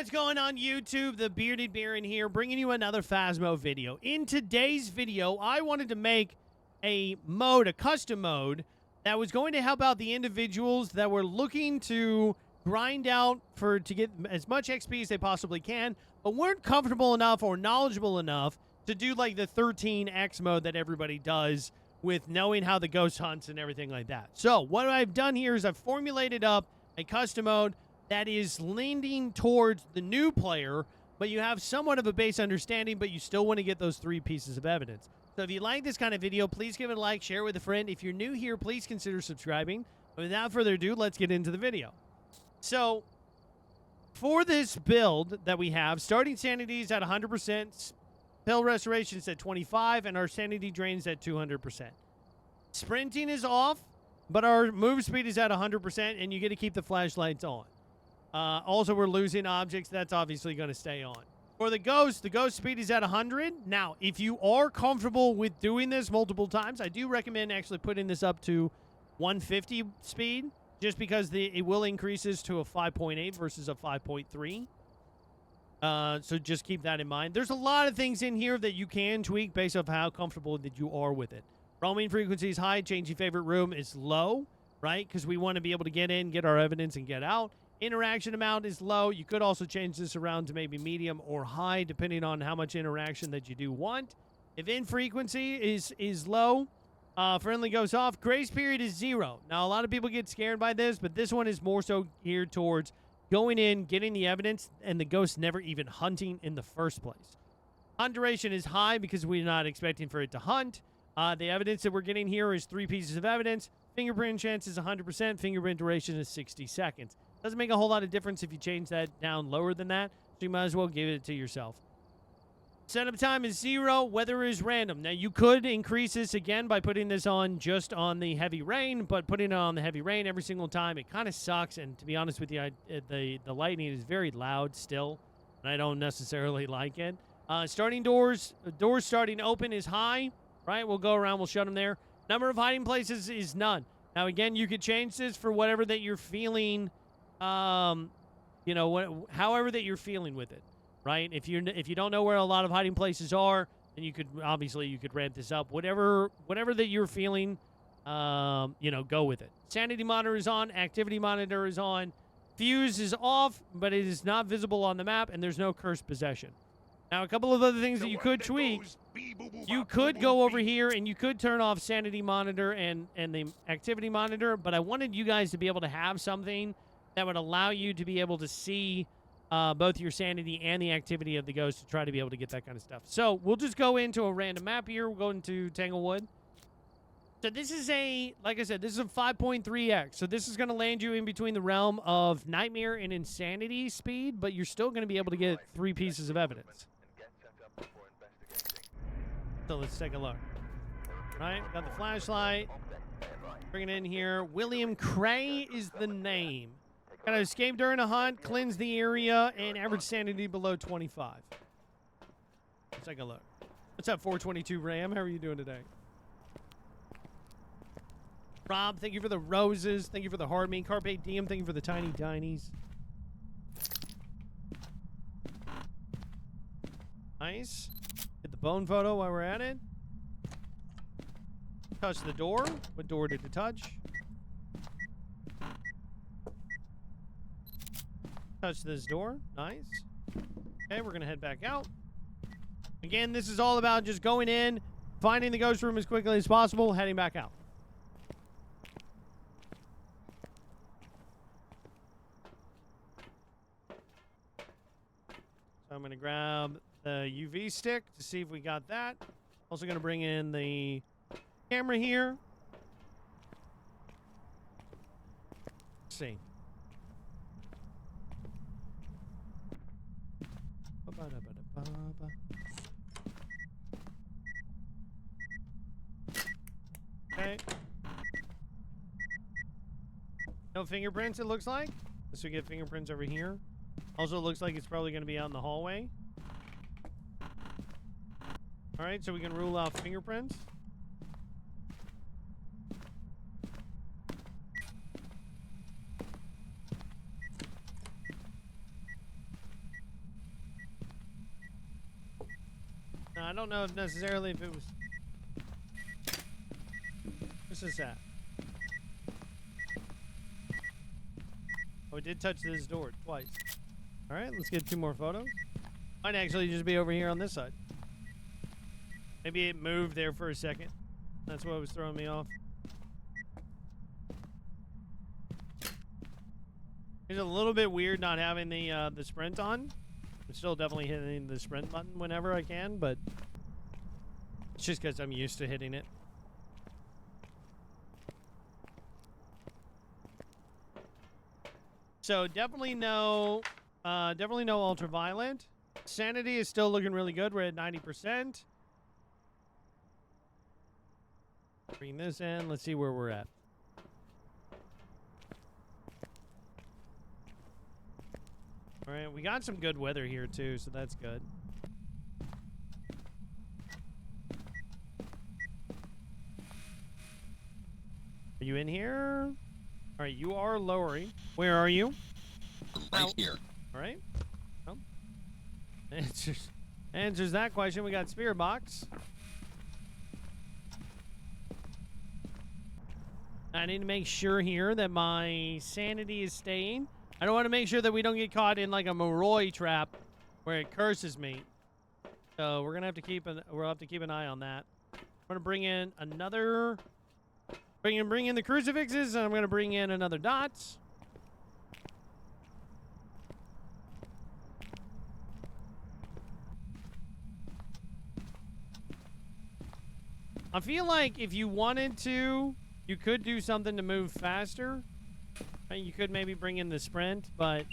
what's going on YouTube? The Bearded Baron here, bringing you another Phasmo video. In today's video, I wanted to make a custom mode, that was going to help out the individuals that were looking to grind out to get as much XP as they possibly can, but weren't comfortable enough or knowledgeable enough to do like the 13x mode that everybody does with knowing how the ghost hunts and everything like that. So what I've done here is I've formulated up a custom mode that is leaning towards the new player, but you have somewhat of a base understanding, but you still want to get those 3 pieces of evidence. So if you like this kind of video, please give it a like, share it with a friend. If you're new here, please consider subscribing. But without further ado, let's get into the video. So for this build that we have, starting sanity is at 100%, pill restoration is at 25, and our sanity drain is at 200%. Sprinting is off, but our move speed is at 100%, and you get to keep the flashlights on. Also, we're losing objects. That's obviously going to stay on. For the ghost speed is at 100. Now, if you are comfortable with doing this multiple times, I do recommend actually putting this up to 150 speed, just because it will increases to a 5.8 versus a 5.3. So just keep that in mind. There's a lot of things in here that you can tweak based off how comfortable that you are with it. Roaming frequency is high. Changing favorite room is low, right? Because we want to be able to get in, get our evidence, and get out. Interaction amount is low. You could also change this around to maybe medium or high, depending on how much interaction that you do want. Event frequency is low. Friendly goes off. Grace period is 0. Now, a lot of people get scared by this, but this one is more so geared towards going in, getting the evidence, and the ghost never even hunting in the first place. Hunt duration is high because we're not expecting for it to hunt. The evidence that we're getting here is 3 pieces of evidence. Fingerprint chance is 100%. Fingerprint duration is 60 seconds. Doesn't make a whole lot of difference if you change that down lower than that, so you might as well give it to yourself. Setup time is 0. Weather is random. Now, you could increase this again by putting this on just on the heavy rain, but putting it on the heavy rain every single time, it kind of sucks, and to be honest with you, the lightning is very loud still, and I don't necessarily like it. Starting doors starting open is high, right? We'll go around, we'll shut them there. Number of hiding places is none. Now, again, you could change this for whatever that you're feeling, you know, however that you're feeling with it, right? If you don't know where a lot of hiding places are, then you could ramp this up. Whatever that you're feeling, you know, go with it. Sanity monitor is on. Activity monitor is on. Fuse is off, but it is not visible on the map, and there's no cursed possession. Now, a couple of other things that you could tweak. You could go over here and you could turn off sanity monitor and the activity monitor, but I wanted you guys to be able to have something that would allow you to be able to see both your sanity and the activity of the ghost to try to be able to get that kind of stuff. So we'll just go into a random map here. We'll go into Tanglewood. So this is like I said, this is a 5.3x. So this is going to land you in between the realm of Nightmare and Insanity speed, but you're still going to be able to get 3 pieces of evidence. So let's take a look. All right, got the flashlight. Bring it in here. William Cray is the name. Got to escape during a hunt, cleanse the area, and average sanity below 25. Let's take a look. What's up, 422 Ram? How are you doing today? Rob, thank you for the roses. Thank you for the hard meat. Carpe Diem, thank you for the tiny dinies. Nice. Get the bone photo while we're at it. Touch the door. What door did it touch? Touch this door. Nice. Okay, we're going to head back out. Again, this is all about just going in, finding the ghost room as quickly as possible, heading back out. So I'm going to grab the UV stick to see if we got that. Also going to bring in the camera here. Let's see. Okay. No fingerprints, it looks like. So we get fingerprints over here. Also, it looks like it's probably going to be out in the hallway. All right, so we can rule out fingerprints. I don't know if necessarily if it was... What's this at? Oh, it did touch this door twice. Alright, let's get 2 more photos. Might actually just be over here on this side. Maybe it moved there for a second. That's what was throwing me off. It's a little bit weird not having the sprint on. I'm still definitely hitting the sprint button whenever I can, but it's just because I'm used to hitting it. So definitely no ultraviolet. Sanity is still looking really good. We're at 90%. Bring this in. Let's see where we're at. All right, we got some good weather here too, so that's good. Are you in here? All right, you are lowering. Where are you? Right here. All right. Well, answers that question. We got spirit box. I need to make sure here that my sanity is staying. I don't want to make sure that we don't get caught in like a Moroi trap where it curses me. So we're gonna have to keep an eye on that. I'm gonna bring in another. Bring in the crucifixes, and I'm gonna bring in another dots. I feel like if you wanted to, you could do something to move faster. Right? You could maybe bring in the sprint, but...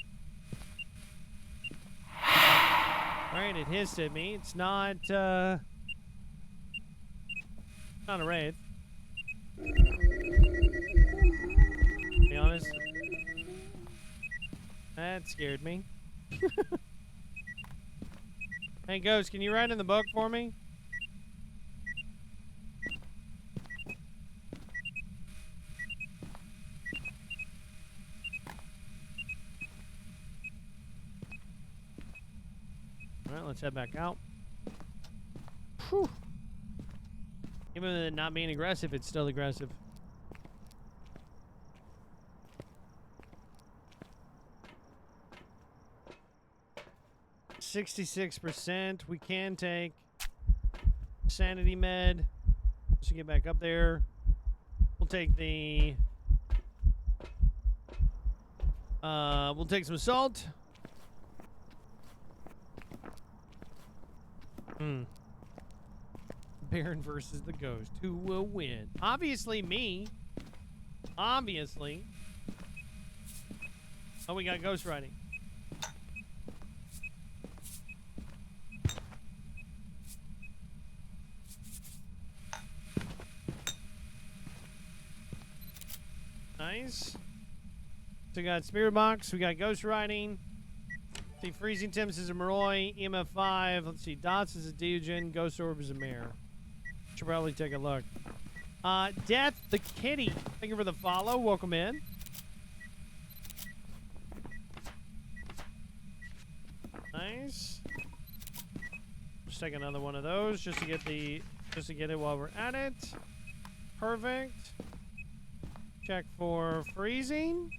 Alright, it hissed at me. It's not, not a wraith. To be honest. That scared me. Hey, Ghost, can you write in the book for me? Alright, let's head back out. Whew. Even with it not being aggressive, it's still aggressive. %. We can take sanity med. Just to get back up there. We'll take the... we'll take some salt. Baron versus the Ghost. Who will win? Obviously me. Obviously. Oh, we got Ghost riding. Nice. So we got Spirit Box. We got Ghost riding. See, Freezing Temps is a Moroi, EMF 5. Let's see, Dots is a Deogen, Ghost Orb is a Mare. Should probably take a look. Death the Kitty. Thank you for the follow. Welcome in. Nice. Just take another one of those just to get it while we're at it. Perfect. Check for freezing.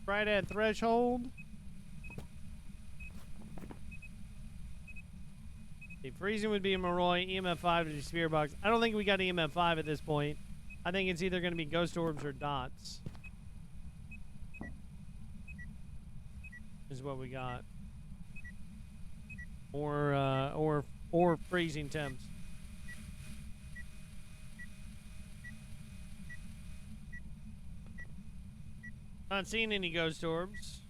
Right at threshold. Freezing would be a Moroi, EMF 5 to the Spirit Box. I don't think we got EMF 5 at this point. I think it's either going to be Ghost Orbs or Dots. Is what we got. Or Freezing Temps. Not seeing any Ghost Orbs.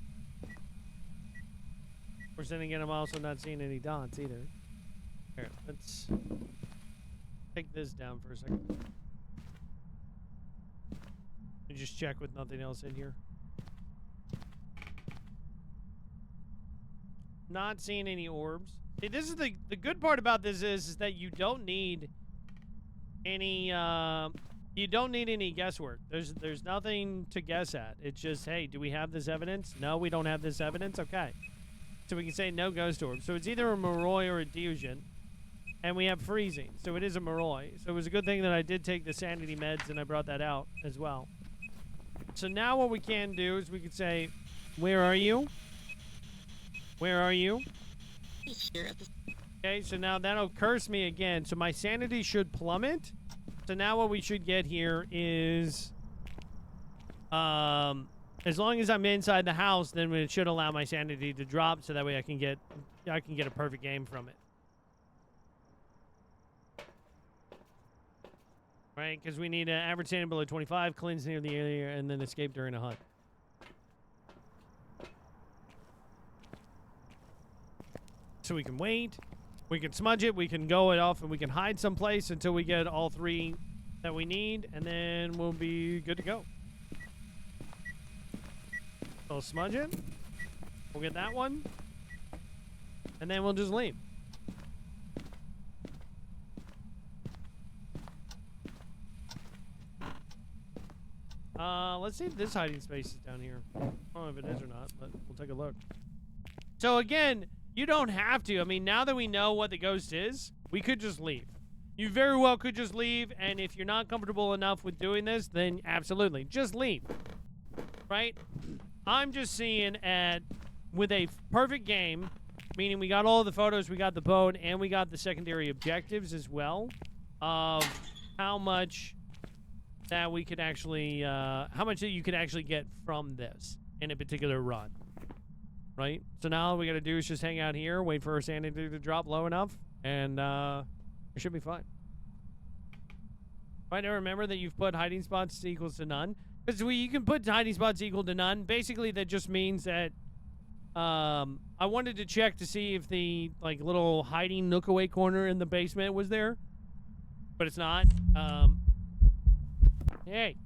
Of course, then again, I'm also not seeing any Dots either. Here, let's take this down for a second. Let me just check with nothing else in here. Not seeing any orbs. See, this is the good part about this is that you don't need any guesswork. There's nothing to guess at. It's just, hey, do we have this evidence? No, we don't have this evidence. Okay. So we can say no Ghost Orb. So it's either a Moroi or a Deogen. and we have freezing. So it is a Moroi. So it was a good thing that I did take the sanity meds and I brought that out as well. So now what we can do is we could say, where are you? Where are you? Okay, so now that'll curse me again. So my sanity should plummet. So now what we should get here is, as long as I'm inside the house, then it should allow my sanity to drop, so that way I can get a perfect game from it. Right, because we need an average sanity below 25, cleanse near the area, and then escape during a hunt. So we can wait, we can smudge it, we can go it off, and we can hide someplace until we get all 3 that we need, and then we'll be good to go. We'll smudge it. We'll get that one. And then we'll just leave. Let's see if this hiding space is down here. I don't know if it is or not, but we'll take a look. So again, you don't have to. I mean, now that we know what the ghost is, we could just leave. You very well could just leave, and if you're not comfortable enough with doing this, then absolutely, just leave. Right? I'm just seeing with a perfect game, meaning we got all the photos, we got the boat, and we got the secondary objectives as well, of how much that we could actually, how much that you could actually get from this in a particular run. Right? So now all we gotta do is just hang out here, wait for our sanity to drop low enough, and it should be fine. Right, now remember that you've put hiding spots equals to none. Because you can put hiding spots equal to none. Basically, that just means that I wanted to check to see if the little hiding nook away corner in the basement was there, but it's not. Hey.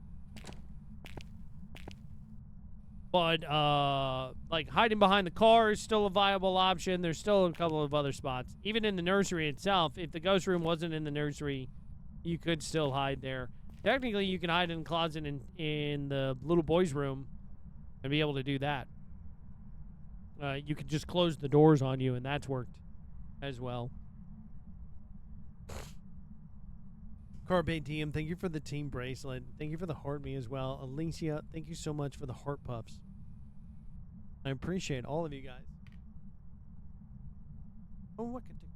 But hiding behind the car is still a viable option. There's still a couple of other spots. Even in the nursery itself, if the ghost room wasn't in the nursery, you could still hide there. Technically, you can hide in the closet in the little boy's room and be able to do that. You could just close the doors on you, and that's worked as well. Carpe Diem, thank you for the team bracelet. Thank you for the heart me as well. Alicia, thank you so much for the heart puffs. I appreciate all of you guys. Oh, what could do?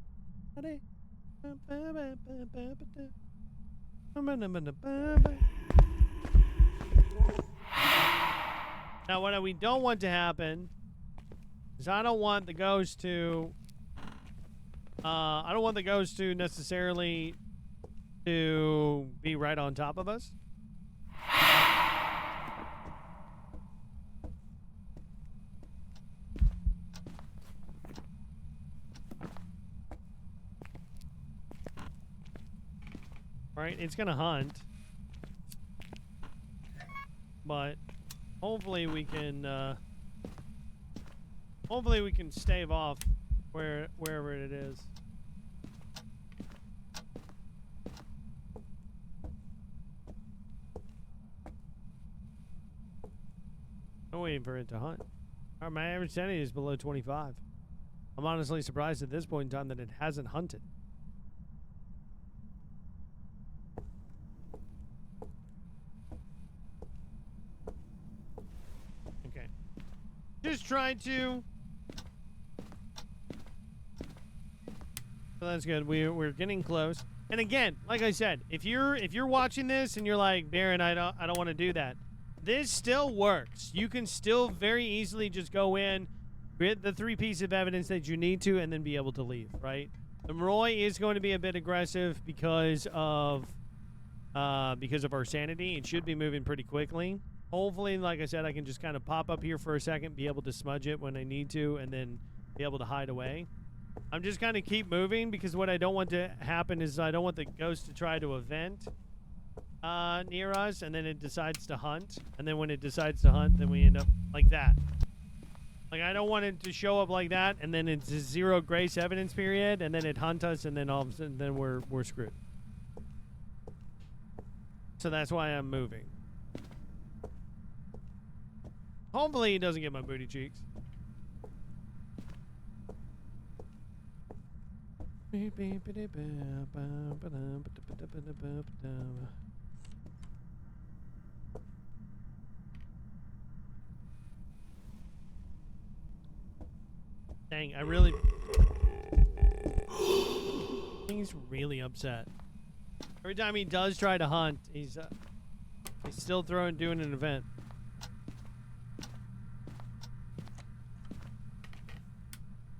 Now, what we don't want to happen is I don't want the ghost to necessarily to be right on top of us. Right, it's gonna hunt, but hopefully we can stave off wherever it is. I'm waiting for it to hunt. All right, my average sanity is below 25. I'm honestly surprised at this point in time that it hasn't hunted. Just trying to. So that's good. We're getting close. And again, like I said, if you're watching this and you're like, Baron, I don't want to do that. This still works. You can still very easily just go in, get the 3 pieces of evidence that you need to, and then be able to leave. Right? The Moroi is going to be a bit aggressive because of our sanity. It should be moving pretty quickly. Hopefully, like I said, I can just kind of pop up here for a second, be able to smudge it when I need to, and then be able to hide away. I'm just kind of keep moving because what I don't want to happen is I don't want the ghost to try to event near us, and then it decides to hunt. And then when it decides to hunt, then we end up like that. Like, I don't want it to show up like that, and then it's a 0 grace evidence period, and then it hunt us, and then all of a sudden, then we're screwed. So that's why I'm moving. Hopefully he doesn't get my booty cheeks. Dang, I really... He's really upset. Every time he does try to hunt, he's still doing an event.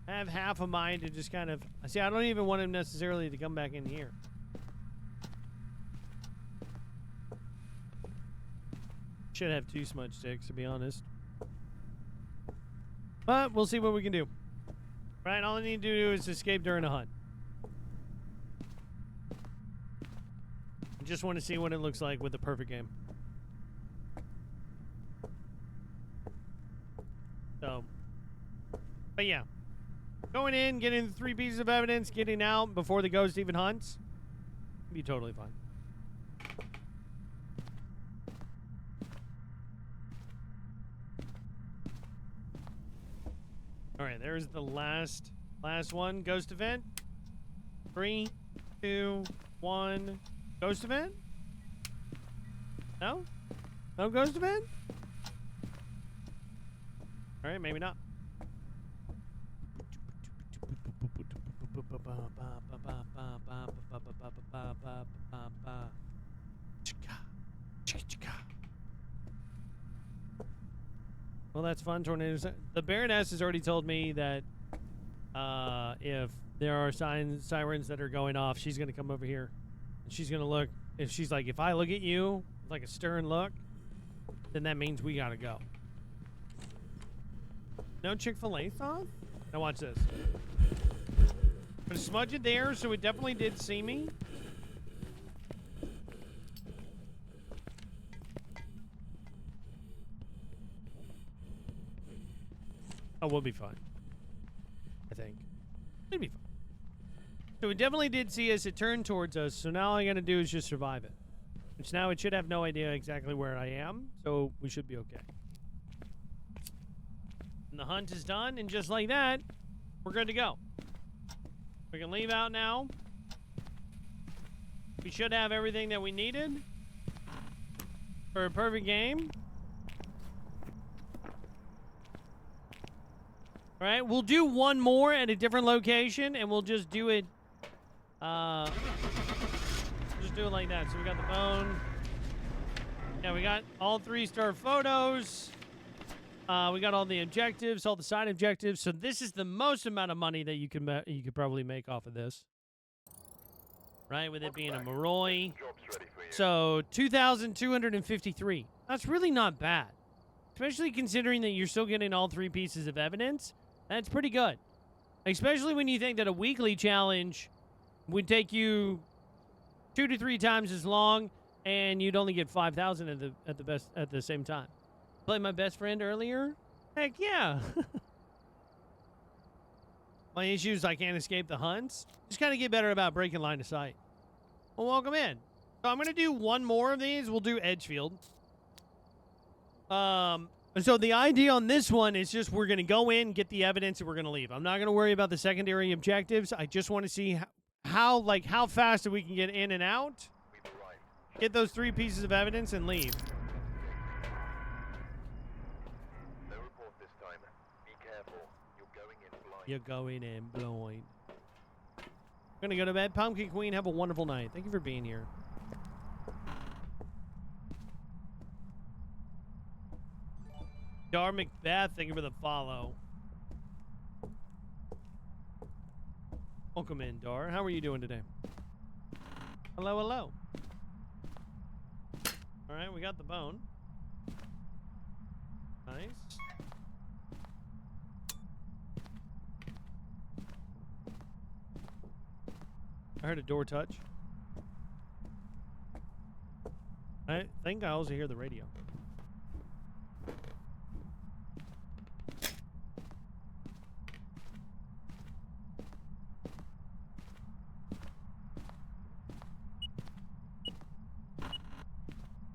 I have half a mind to just kind of... See, I don't even want him necessarily to come back in here. Should have 2 smudge sticks, to be honest. But we'll see what we can do. Right, all I need to do is escape during a hunt. I just want to see what it looks like with the perfect game. So, but yeah. Going in, getting the 3 pieces of evidence, getting out before the ghost even hunts. Be totally fine. Alright, there's the last one. Ghost event. 3, 2, 1. Ghost event? No? No ghost event? Alright, maybe not. Well, that's fun. Tornadoes. The Baroness has already told me that if there are sirens that are going off, she's going to come over here. And she's going to look. If she's like, if I look at you with like a stern look, then that means we got to go. No Chick-fil-A sauce? Now watch this. I'm going to smudge it there, so it definitely did see me. Oh, we'll be fine. I think. It'll be fine. So it definitely did see us. It turned towards us. So now all I got to do is just survive it. Which now it should have no idea exactly where I am. So we should be okay. And the hunt is done. And just like that, we're good to go. We can leave out now. We should have everything that we needed for a perfect game. All right, we'll do one more at a different location, and we'll just do it. Just do it like that. So we got the bone. Yeah, we got all 3-star photos. We got all the objectives, all the side objectives. So this is the most amount of money that you could probably make off of this, right? With it being a Moroi. So 2,253. That's really not bad, especially considering that you're still getting all 3 pieces of evidence. That's pretty good, especially when you think that a weekly challenge would take you 2 to 3 times as long, and you'd only get 5,000 at the same time. Play my best friend earlier? Heck yeah. My issue is I can't escape the hunts. Just kind of get better about breaking line of sight. Well, welcome in. So I'm going to do one more of these. We'll do Edgefield. So the idea on this one is just we're going to go in, get the evidence, and we're going to leave. I'm not going to worry about the secondary objectives. I just want to see how fast we can get in and out, get those 3 pieces of evidence, and leave. No report this time. Be careful. You're going in blind. I'm going to go to bed. Pumpkin Queen, have a wonderful night. Thank you for being here. Dar Macbeth, thank you for the follow. Welcome in, Dar. How are you doing today? Hello, hello. All right, we got the bone. Nice. I heard a door touch. I think I also hear the radio.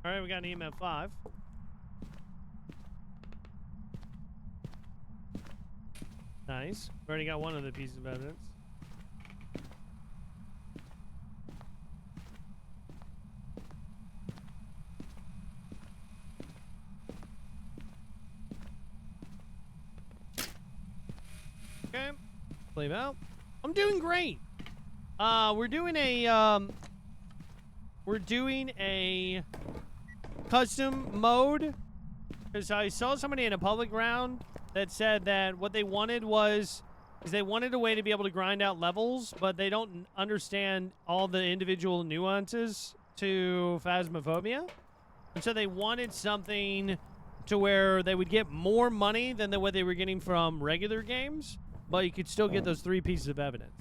All right, we got an EMF 5. Nice. We already got one of the pieces of evidence. Okay. Leave out. I'm doing great. We're doing a custom mode because I saw somebody in a public round that said that what they wanted is they wanted a way to be able to grind out levels, but they don't understand all the individual nuances to Phasmophobia. And so they wanted something to where they would get more money than what they were getting from regular games, but you could still get those 3 pieces of evidence.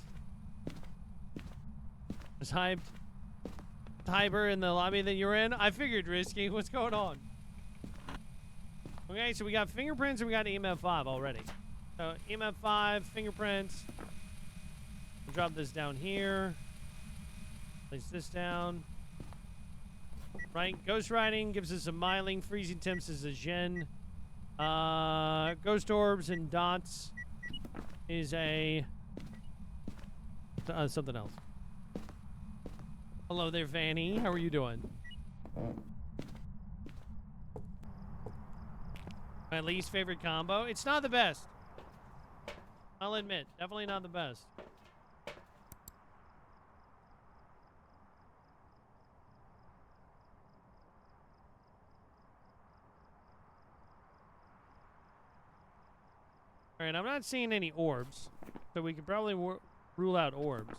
Is Hyper in the lobby that you're in? I figured, Risky. What's going on? Okay, so we got fingerprints and we got EMF5 already. So EMF5, fingerprints. We'll drop this down here. Place this down. Right, ghost riding gives us a miling. Freezing temps is a gen. Ghost orbs and dots is a something else. Hello there, Vanny. How are you doing? My least favorite combo. It's not the best. I'll admit, definitely not the best. All right, I'm not seeing any orbs, so we could probably rule out orbs.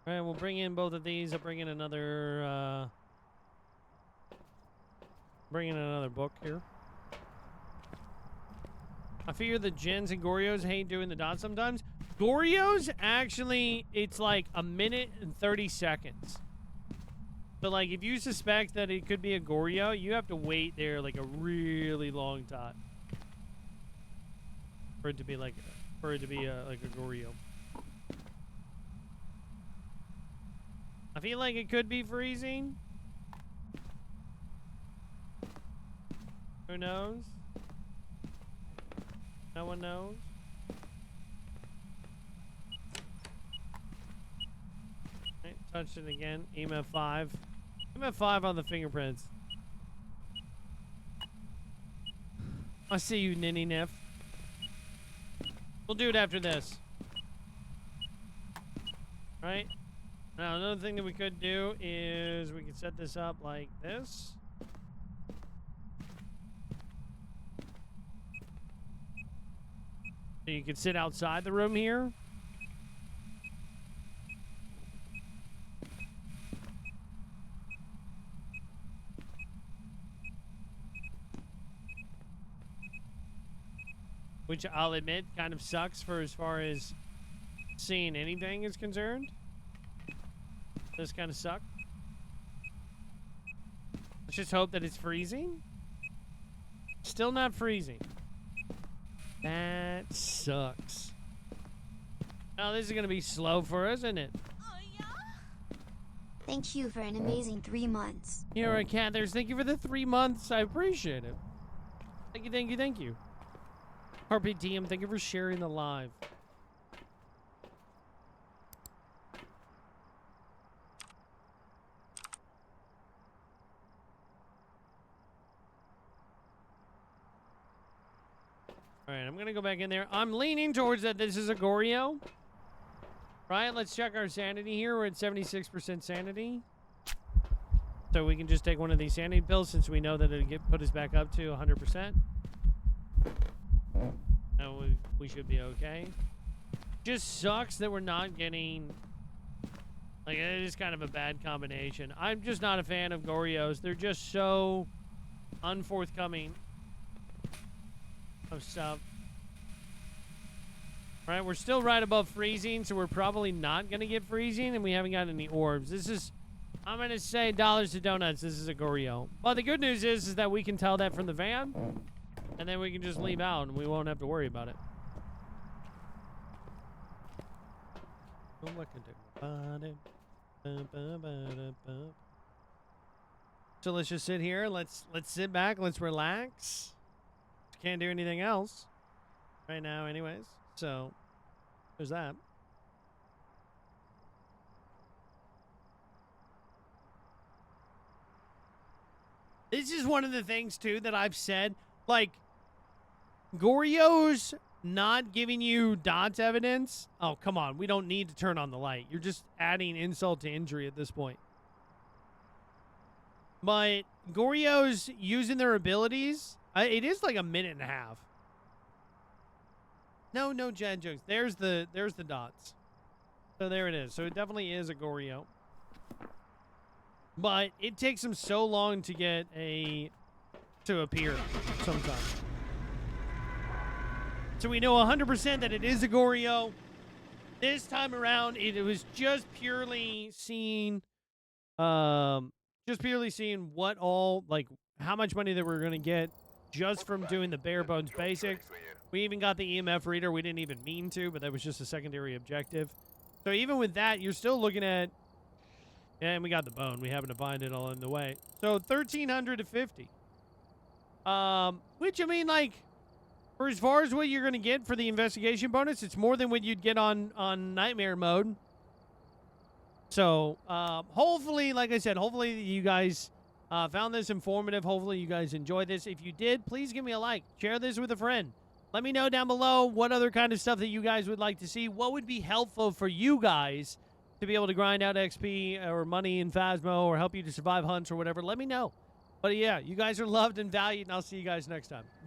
All right, we'll bring in both of these. I'll bring in another, book here. I figure the gens and Gorios hate doing the dots sometimes. Gorios, actually, it's like a minute and 30 seconds. But, like, if you suspect that it could be a Goryo, you have to wait there, like, a really long time. For it to be, like, like a Goryo. I feel like it could be freezing. Who knows? No one knows. Right, touched it again. EMF 5. EMF 5 on the fingerprints. I see you, Ninny Niff. We'll do it after this. Right? Now, another thing that we could do is we could set this up like this. So you could sit outside the room here. Which I'll admit kind of sucks for as far as seeing anything is concerned. This kind of sucks. Let's just hope that it's freezing. Still not freezing. That sucks. Oh, this is going to be slow for us, isn't it? Thank you for an amazing 3 months. You're right, Cathers. Thank you for the 3 months. I appreciate it. Thank you, thank you, thank you. Harpy DM, thank you for sharing the live. All right, I'm going to go back in there. I'm leaning towards that this is a Goryo. Right, let's check our sanity here. We're at 76% sanity. So we can just take one of these sanity pills since we know that it'll put us back up to 100%. And we should be okay. Just sucks that we're not getting... Like, it is kind of a bad combination. I'm just not a fan of Goryos. They're just so unforthcoming of stuff. All right, we're still right above freezing, so we're probably not going to get freezing, and we haven't got any orbs. This is... I'm going to say dollars to donuts. This is a Goryo. But the good news is that we can tell that from the van. And then we can just leave out and we won't have to worry about it. So let's just sit here. Let's sit back. Let's relax. Can't do anything else right now anyways. So there's that. This is one of the things, too, that I've said. Like, Goryo's not giving you dots evidence. Oh, come on. We don't need to turn on the light. You're just adding insult to injury at this point. But Goryo's using their abilities. It is like a minute and a half. No Jad jokes. There's the dots. So there it is. So it definitely is a Goryo. But it takes them so long to get to appear sometimes. So we know 100% that it is a Goryo. This time around, it was just purely seeing, what all, like, how much money that we're going to get just from doing the bare bones basics. We even got the EMF reader. We didn't even mean to, but that was just a secondary objective. So even with that, you're still looking at, and we got the bone. We happen to find it all in the way. So 1,300 to 50. Which, I mean, like, for as far as what you're going to get for the investigation bonus, it's more than what you'd get on Nightmare mode. So, hopefully, like I said, hopefully you guys found this informative. Hopefully you guys enjoyed this. If you did, please give me a like. Share this with a friend. Let me know down below what other kind of stuff that you guys would like to see. What would be helpful for you guys to be able to grind out XP or money in Phasmo or help you to survive hunts or whatever. Let me know. But yeah, you guys are loved and valued, and I'll see you guys next time.